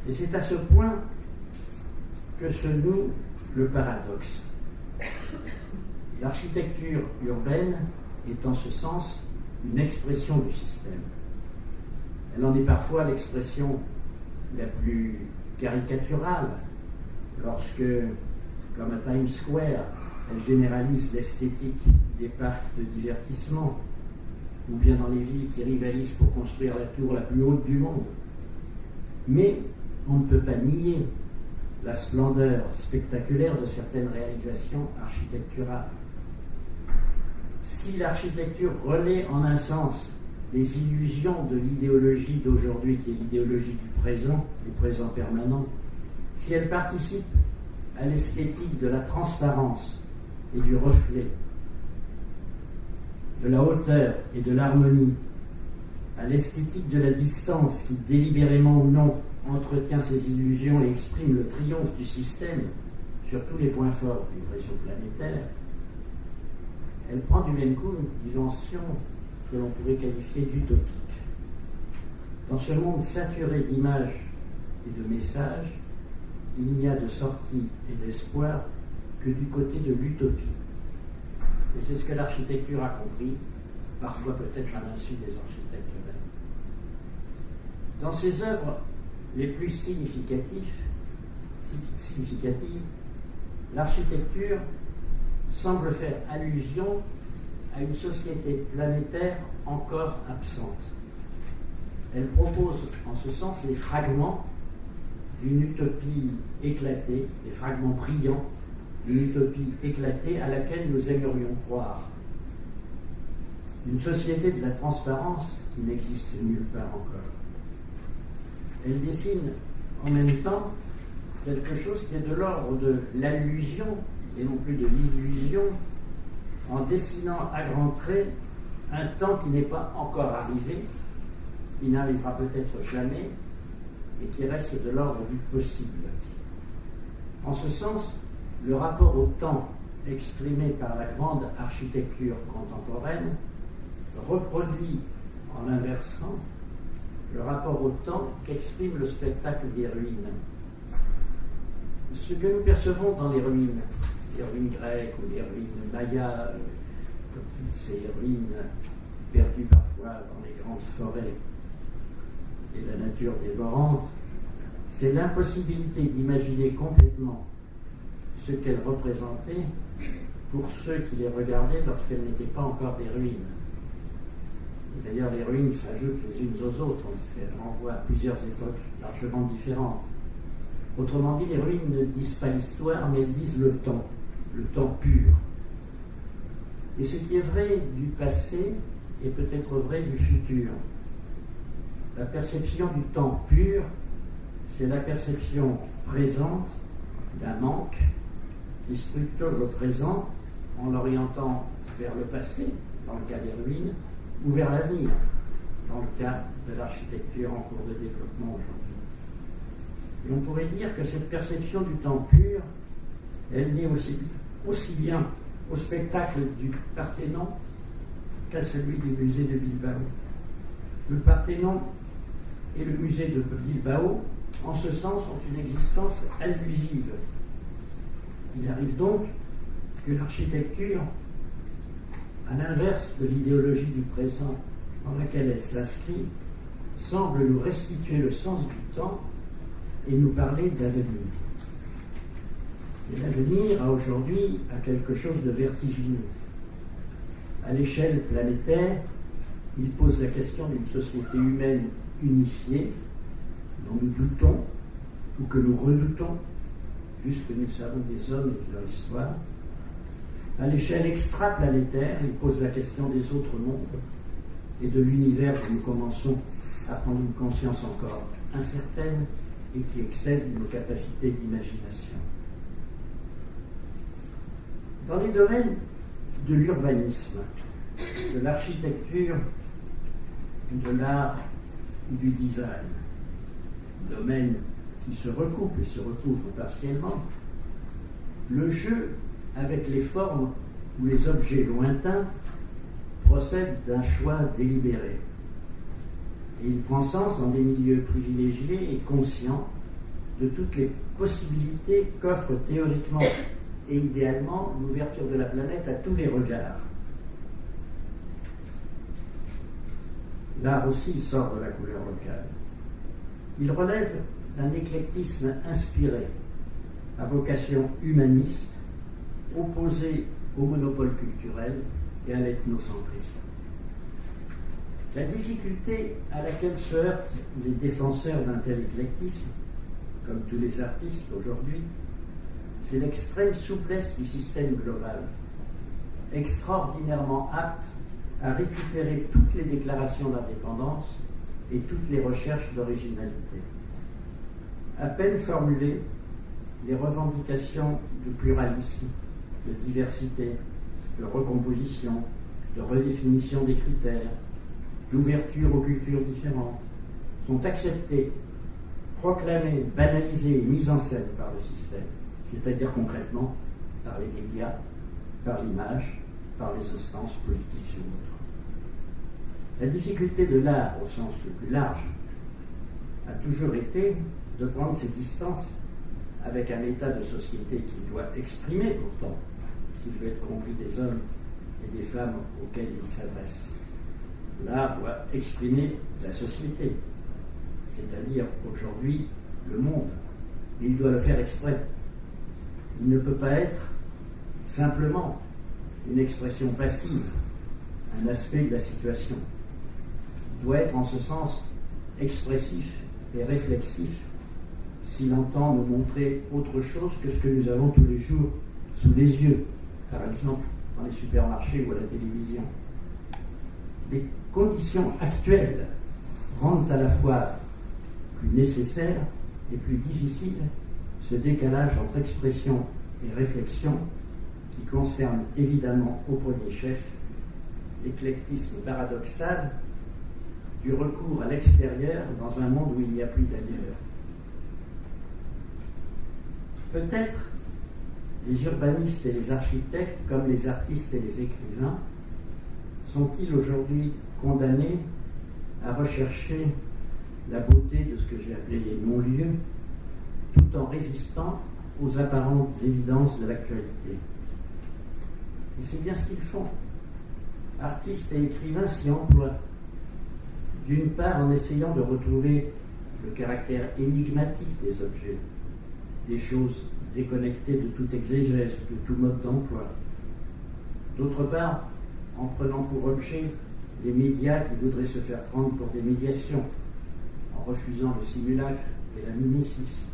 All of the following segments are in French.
Et c'est à ce point que se noue le paradoxe. L'architecture urbaine est en ce sens une expression du système. Elle en est parfois l'expression la plus caricaturale, lorsque, comme à Times Square, elle généralise l'esthétique des parcs de divertissement, ou bien dans les villes qui rivalisent pour construire la tour la plus haute du monde. Mais on ne peut pas nier la splendeur spectaculaire de certaines réalisations architecturales. Si l'architecture relaie en un sens les illusions de l'idéologie d'aujourd'hui, qui est l'idéologie du présent permanent, si elle participe à l'esthétique de la transparence et du reflet, de la hauteur et de l'harmonie, à l'esthétique de la distance qui, délibérément ou non, entretient ces illusions et exprime le triomphe du système sur tous les points forts d'une réseau planétaire, elle prend du même coup une dimension que l'on pourrait qualifier d'utopique. Dans ce monde saturé d'images et de messages, il n'y a de sortie et d'espoir que du côté de l'utopie. Et c'est ce que l'architecture a compris, parfois peut-être à l'insu des architectes eux-mêmes. Dans ses œuvres les plus significatives, l'architecture semble faire allusion à une société planétaire encore absente. Elle propose en ce sens les fragments d'une utopie éclatée, des fragments brillants d'une utopie éclatée à laquelle nous aimerions croire. Une société de la transparence qui n'existe nulle part encore. Elle dessine en même temps quelque chose qui est de l'ordre de l'allusion et non plus de l'illusion, en dessinant à grands traits un temps qui n'est pas encore arrivé, qui n'arrivera peut-être jamais, et qui reste de l'ordre du possible. En ce sens, le rapport au temps exprimé par la grande architecture contemporaine reproduit, en l'inversant, le rapport au temps qu'exprime le spectacle des ruines. Ce que nous percevons dans les ruines grecques ou les ruines mayas, comme toutes ces ruines perdues parfois dans les grandes forêts et la nature dévorante, c'est l'impossibilité d'imaginer complètement ce qu'elles représentaient pour ceux qui les regardaient lorsqu'elles n'étaient pas encore des ruines. Et d'ailleurs, les ruines s'ajoutent les unes aux autres, elles renvoient à plusieurs époques largement différentes. Autrement dit, les ruines ne disent pas l'histoire, mais elles disent le temps pur. Et ce qui est vrai du passé est peut-être vrai du futur. La perception du temps pur, c'est la perception présente d'un manque qui structure le présent en l'orientant vers le passé, dans le cas des ruines, ou vers l'avenir, dans le cas de l'architecture en cours de développement aujourd'hui. Et on pourrait dire que cette perception du temps pur, elle naît aussi bien au spectacle du Parthénon qu'à celui du musée de Bilbao. Le Parthénon et le musée de Bilbao, en ce sens, ont une existence allusive. Il arrive donc que l'architecture, à l'inverse de l'idéologie du présent dans laquelle elle s'inscrit, semble nous restituer le sens du temps et nous parler d'avenir. Et l'avenir, aujourd'hui, a quelque chose de vertigineux. À l'échelle planétaire, il pose la question d'une société humaine unifiée, dont nous doutons, ou que nous redoutons, puisque nous savons des hommes et de leur histoire. À l'échelle extraplanétaire, il pose la question des autres mondes et de l'univers dont nous commençons à prendre une conscience encore incertaine et qui excède nos capacités d'imagination. Dans les domaines de l'urbanisme, de l'architecture, de l'art ou du design, domaines qui se recoupent et se recouvrent partiellement, le jeu avec les formes ou les objets lointains procède d'un choix délibéré. Et il prend sens dans des milieux privilégiés et conscients de toutes les possibilités qu'offre théoriquement et idéalement l'ouverture de la planète à tous les regards. L'art aussi sort de la couleur locale. Il relève d'un éclectisme inspiré, à vocation humaniste, opposé au monopole culturel et à l'ethnocentrisme. La difficulté à laquelle se heurtent les défenseurs d'un tel éclectisme, comme tous les artistes aujourd'hui, c'est l'extrême souplesse du système global, extraordinairement apte à récupérer toutes les déclarations d'indépendance et toutes les recherches d'originalité. À peine formulées, les revendications de pluralisme, de diversité, de recomposition, de redéfinition des critères, d'ouverture aux cultures différentes, sont acceptées, proclamées, banalisées et mises en scène par le système, c'est-à-dire concrètement par les médias, par l'image, par les instances politiques ou autres. La difficulté de l'art, au sens le plus large, a toujours été de prendre ses distances avec un état de société qui doit exprimer pourtant, s'il veut être compris des hommes et des femmes auxquels il s'adresse. L'art doit exprimer la société, c'est-à-dire aujourd'hui le monde, mais il doit le faire exprès. Il ne peut pas être simplement une expression passive, un aspect de la situation. Il doit être en ce sens expressif et réflexif s'il entend nous montrer autre chose que ce que nous avons tous les jours sous les yeux, par exemple dans les supermarchés ou à la télévision. Les conditions actuelles rendent à la fois plus nécessaire et plus difficile ce décalage entre expression et réflexion qui concerne évidemment au premier chef l'éclectisme paradoxal du recours à l'extérieur dans un monde où il n'y a plus d'ailleurs. Peut-être les urbanistes et les architectes, comme les artistes et les écrivains, sont-ils aujourd'hui condamnés à rechercher la beauté de ce que j'ai appelé les non-lieux, tout en résistant aux apparentes évidences de l'actualité. Et c'est bien ce qu'ils font. Artistes et écrivains s'y emploient, d'une part en essayant de retrouver le caractère énigmatique des objets, des choses déconnectées de toute exégèse, de tout mode d'emploi. D'autre part, en prenant pour objet les médias qui voudraient se faire prendre pour des médiations, en refusant le simulacre et la mimésis.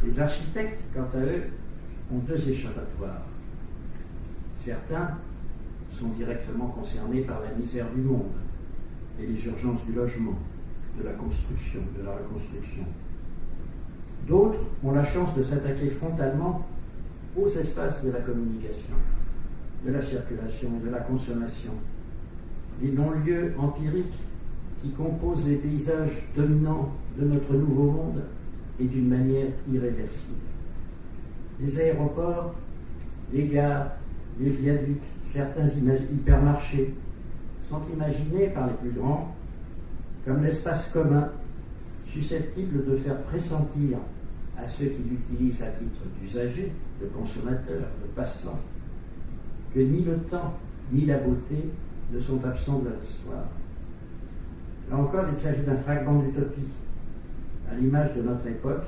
Les architectes, quant à eux, ont deux échappatoires. Certains sont directement concernés par la misère du monde et les urgences du logement, de la construction, de la reconstruction. D'autres ont la chance de s'attaquer frontalement aux espaces de la communication, de la circulation, de la consommation, les non-lieux empiriques qui composent les paysages dominants de notre nouveau monde et d'une manière irréversible. Les aéroports, les gares, les viaducs, certains hypermarchés sont imaginés par les plus grands comme l'espace commun susceptible de faire pressentir à ceux qui l'utilisent à titre d'usagers, de consommateurs, de passants, que ni le temps ni la beauté ne sont absents de leur histoire. Là encore, il s'agit d'un fragment d'utopie, à l'image de notre époque,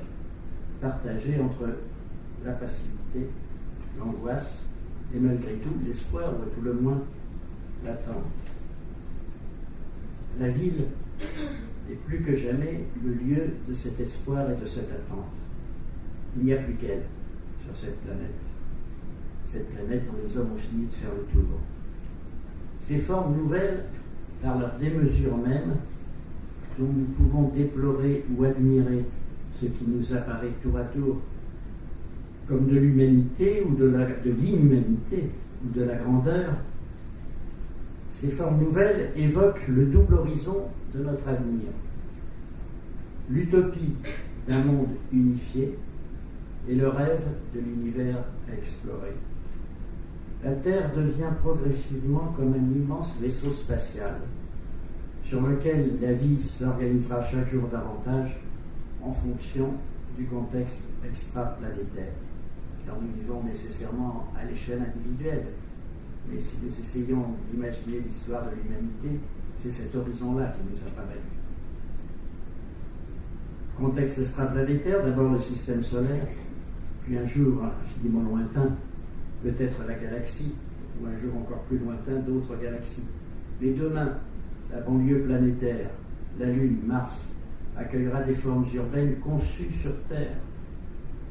partagée entre la passivité, l'angoisse et malgré tout l'espoir, ou à tout le moins l'attente. La ville est plus que jamais le lieu de cet espoir et de cette attente. Il n'y a plus qu'elle sur cette planète dont les hommes ont fini de faire le tour. Ces formes nouvelles, par leur démesure même, dont nous pouvons déplorer ou admirer ce qui nous apparaît tour à tour comme de l'humanité ou de l'inhumanité ou de la grandeur, ces formes nouvelles évoquent le double horizon de notre avenir. L'utopie d'un monde unifié et le rêve de l'univers à explorer. La Terre devient progressivement comme un immense vaisseau spatial, sur lequel la vie s'organisera chaque jour davantage en fonction du contexte extraplanétaire. Car nous vivons nécessairement à l'échelle individuelle. Mais si nous essayons d'imaginer l'histoire de l'humanité, c'est cet horizon-là qui nous apparaît. Contexte extraplanétaire, d'abord le système solaire, puis un jour infiniment lointain, peut-être la galaxie, ou un jour encore plus lointain, d'autres galaxies. Mais demain, la banlieue planétaire, la Lune, Mars, accueillera des formes urbaines conçues sur Terre.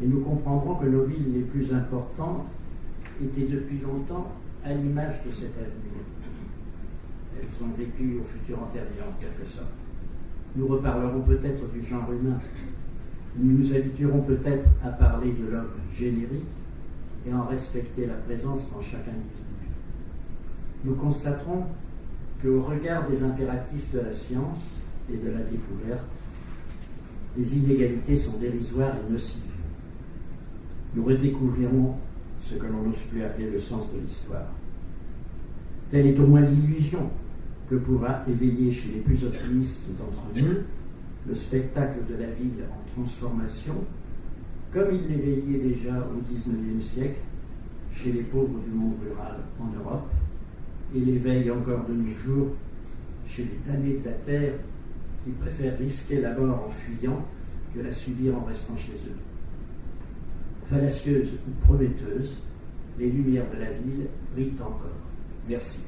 Et nous comprendrons que nos villes les plus importantes étaient depuis longtemps à l'image de cet avenir. Elles ont vécu au futur antérieur, en quelque sorte. Nous reparlerons peut-être du genre humain. Nous nous habituerons peut-être à parler de l'homme générique et à en respecter la présence dans chaque individu. Nous constaterons qu'au regard des impératifs de la science et de la découverte, les inégalités sont dérisoires et nocives. Nous redécouvrirons ce que l'on n'ose plus appeler le sens de l'histoire. Telle est au moins l'illusion que pourra éveiller chez les plus optimistes d'entre nous le spectacle de la ville en transformation, comme il l'éveillait déjà au XIXe siècle chez les pauvres du monde rural en Europe, et l'éveille encore de nos jours chez les damnés de la terre qui préfèrent risquer la mort en fuyant que la subir en restant chez eux. Fallacieuses ou prometteuses, les lumières de la ville brillent encore. Merci.